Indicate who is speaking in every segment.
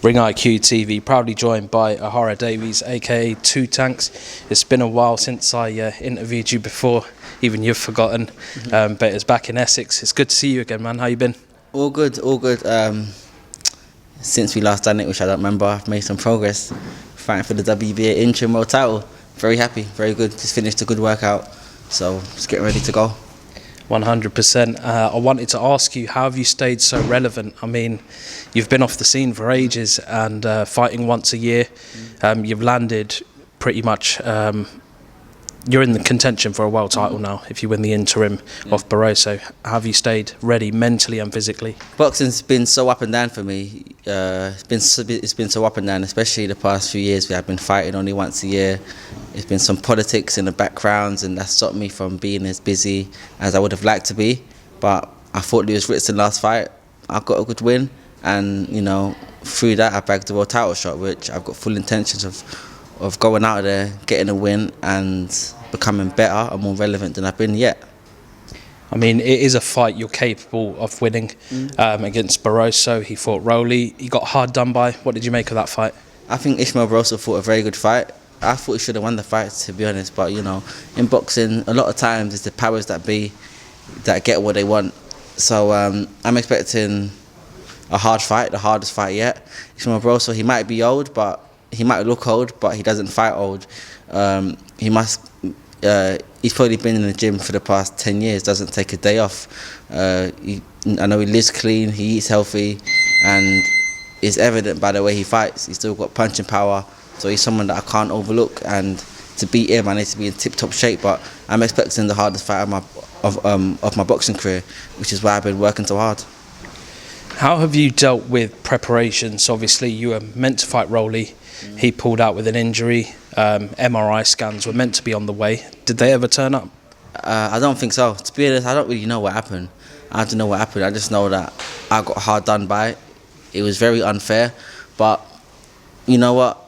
Speaker 1: Ring IQ TV, proudly joined by Ohara Davies, aka Two Tanks. It's been a while since I interviewed you before, even you've forgotten, but it's back in Essex. It's good to see you again, man. How you been?
Speaker 2: All good, all good. Since we last done it, which I don't remember, I've made some progress fighting for the WBA interim world title. Very happy, very good. Just finished a good workout, so just getting ready to go.
Speaker 1: 100%. I wanted to ask you, how have you stayed so relevant? I mean, you've been off the scene for ages and fighting once a year. You've landed pretty much, you're in the contention for a world title now if you win the interim off Barroso. How have you stayed ready mentally and physically?
Speaker 2: Boxing's been so up and down for me. It's been so up and down, especially the past few years. We have been fighting only once a year. There's been some politics in the background, and that stopped me from being as busy as I would have liked to be. But I fought Lewis Ritson last fight. I got a good win, and through that I bagged the world title shot, which I've got full intentions of going out there, getting a win, and becoming better and more relevant than I've been yet.
Speaker 1: I mean, it is a fight you're capable of winning against Barroso. He fought Rowley. He got hard done by. What did you make of that fight?
Speaker 2: I think Ishmael Barroso fought a very good fight. I thought he should have won the fight, to be honest. But, in boxing, a lot of times it's the powers that be that get what they want. So I'm expecting a hard fight, the hardest fight yet. Ishmael Barroso, he might be old, but he might look old, but he doesn't fight old. He's probably been in the gym for the past 10 years, doesn't take a day off. I know he lives clean, he eats healthy, and it's evident by the way he fights. He's still got punching power, so he's someone that I can't overlook. And to beat him, I need to be in tip-top shape. But I'm expecting the hardest fight of my boxing career, which is why I've been working so hard.
Speaker 1: How have you dealt with preparations? Obviously, you were meant to fight Rowley. He pulled out with an injury. MRI scans were meant to be on the way. Did they ever turn up?
Speaker 2: I don't think so. To be honest, I don't really know what happened. I don't know what happened. I just know that I got hard done by. It was very unfair. But you know what?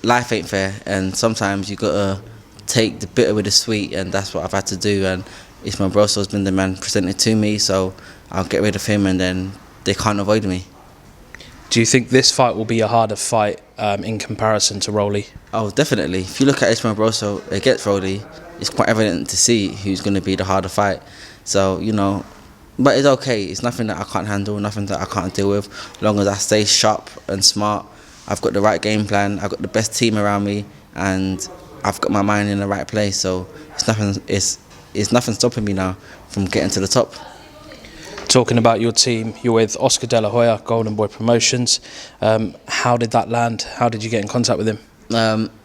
Speaker 2: Life ain't fair, and sometimes you gotta take the bitter with the sweet, and that's what I've had to do. And Ishmael Barroso has been the man presented to me, so I'll get rid of him, and then they can't avoid me.
Speaker 1: Do you think this fight will be a harder fight in comparison to Rowley?
Speaker 2: Oh, definitely. If you look at Ishmael Barroso against Rowley, it's quite evident to see who's going to be the harder fight. So, but it's okay. It's nothing that I can't handle, nothing that I can't deal with. As long as I stay sharp and smart, I've got the right game plan, I've got the best team around me, and I've got my mind in the right place. So it's nothing stopping me now from getting to the top.
Speaker 1: Talking about your team, you're with Oscar De La Hoya, Golden Boy Promotions. How did that land? How did you get in contact with him?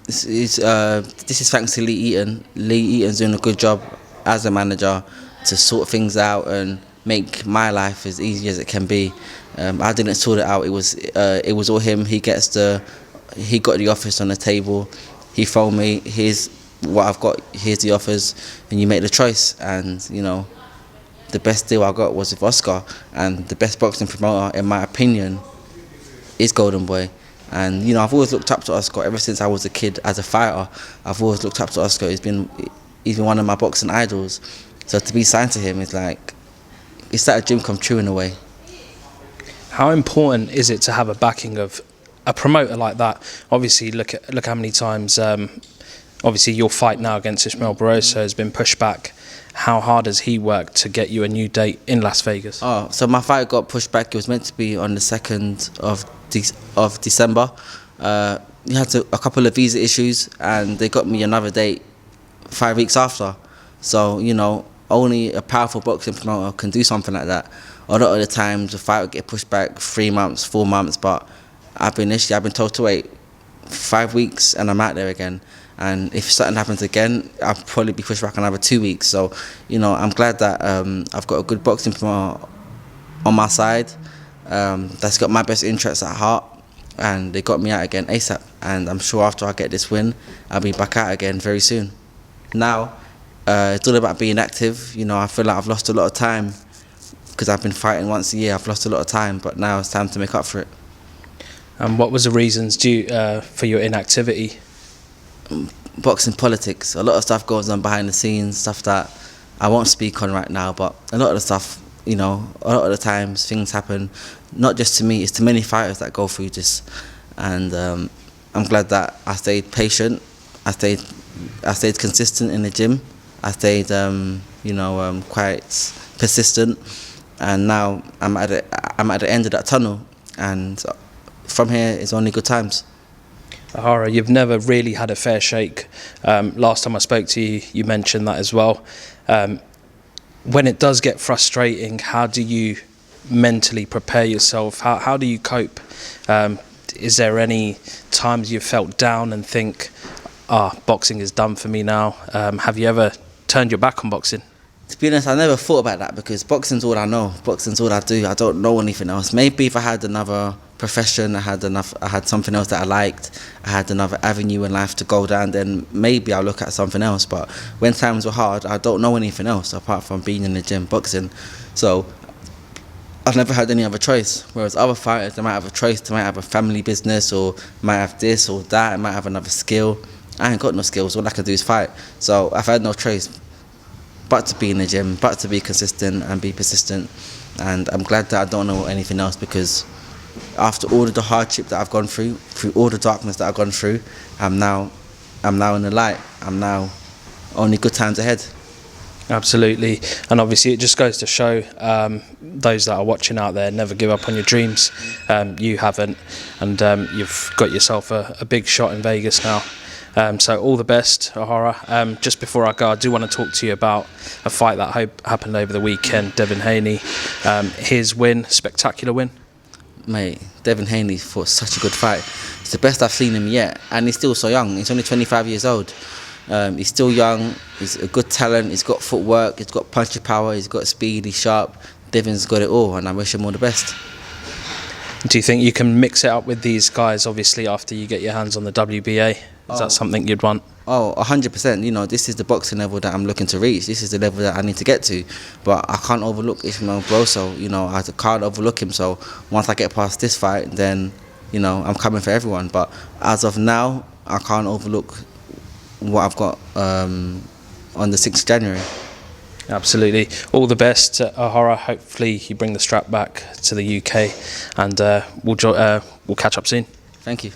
Speaker 2: This is thanks to Lee Eaton. Lee Eaton's doing a good job as a manager to sort things out and make my life as easy as it can be. I didn't sort it out. It was all him. He got the offers on the table. He phoned me. Here's what I've got. Here's the offers, and you make the choice. And the best deal I got was with Oscar, and the best boxing promoter, in my opinion, is Golden Boy. And I've always looked up to Oscar ever since I was a kid. As a fighter, I've always looked up to Oscar. He's been one of my boxing idols. So to be signed to him is like a dream come true in a way.
Speaker 1: How important is it to have a backing of a promoter like that? Obviously, look how many times. Obviously, your fight now against Ishmael Barroso has been pushed back. How hard has he worked to get you a new date in Las Vegas?
Speaker 2: Oh, so my fight got pushed back. It was meant to be on the 2nd of December. We had a couple of visa issues, and they got me another date 5 weeks after. So, only a powerful boxing promoter can do something like that. A lot of the times, the fight would get pushed back 3 months, 4 months, but I've been told to wait 5 weeks, and I'm out there again. And if something happens again, I'll probably be pushed back another 2 weeks. So, I'm glad that I've got a good boxing promoter on my side that's got my best interests at heart. And they got me out again ASAP. And I'm sure after I get this win, I'll be back out again very soon. Now, it's all about being active. I feel like I've lost a lot of time because I've been fighting once a year. I've lost a lot of time, but now it's time to make up for it.
Speaker 1: And what was the reasons for your inactivity?
Speaker 2: Boxing politics. A lot of stuff goes on behind the scenes, stuff that I won't speak on right now, but a lot of the stuff, a lot of the times things happen not just to me, it's to many fighters that go through this. And I'm glad that I stayed patient. I stayed consistent in the gym. I stayed, quite persistent. And now I'm at the end of that tunnel. And from here, it's only good times.
Speaker 1: Ohara, you've never really had a fair shake. Last time I spoke to you, you mentioned that as well. When it does get frustrating, how do you mentally prepare yourself? How do you cope? Is there any times you've felt down and think, boxing is done for me now? Have you ever turned your back on boxing?
Speaker 2: To be honest, I never thought about that because boxing's all I know. Boxing's all I do. I don't know anything else. Maybe if I had another profession, I had something else that I liked, I had another avenue in life to go down, then maybe I'll look at something else. But when times were hard, I don't know anything else apart from being in the gym, boxing. So I've never had any other choice. Whereas other fighters, they might have a choice, they might have a family business, or might have this or that, might have another skill. I ain't got no skills, all I can do is fight. So I've had no choice but to be in the gym, but to be consistent and be persistent. And I'm glad that I don't know anything else, because after all of the hardship that I've gone through all the darkness that I've gone through, I'm now in the light. I'm now only good times ahead.
Speaker 1: Absolutely. And obviously it just goes to show those that are watching out there, never give up on your dreams. You haven't, and you've got yourself a big shot in Vegas now. So all the best, Ohara. Just before I go, I do want to talk to you about a fight that happened over the weekend. Devin Haney, his win, spectacular win.
Speaker 2: Mate, Devin Haney fought such a good fight. It's the best I've seen him yet, and he's still so young. He's only 25 years old. He's still young. He's a good talent. He's got footwork. He's got punching power. He's got speed. He's sharp. Devin's got it all, and I wish him all the best.
Speaker 1: Do you think you can mix it up with these guys, obviously, after you get your hands on the WBA? Is that something you'd want?
Speaker 2: Oh, 100%. You know, this is the boxing level that I'm looking to reach. This is the level that I need to get to. But I can't overlook Ismael Barroso. You know, I can't overlook him. So once I get past this fight, then, you know, I'm coming for everyone. But as of now, I can't overlook what I've got on the 6th of January.
Speaker 1: Absolutely. All the best, Ohara. Hopefully you bring the strap back to the UK, and we'll catch up soon.
Speaker 2: Thank you.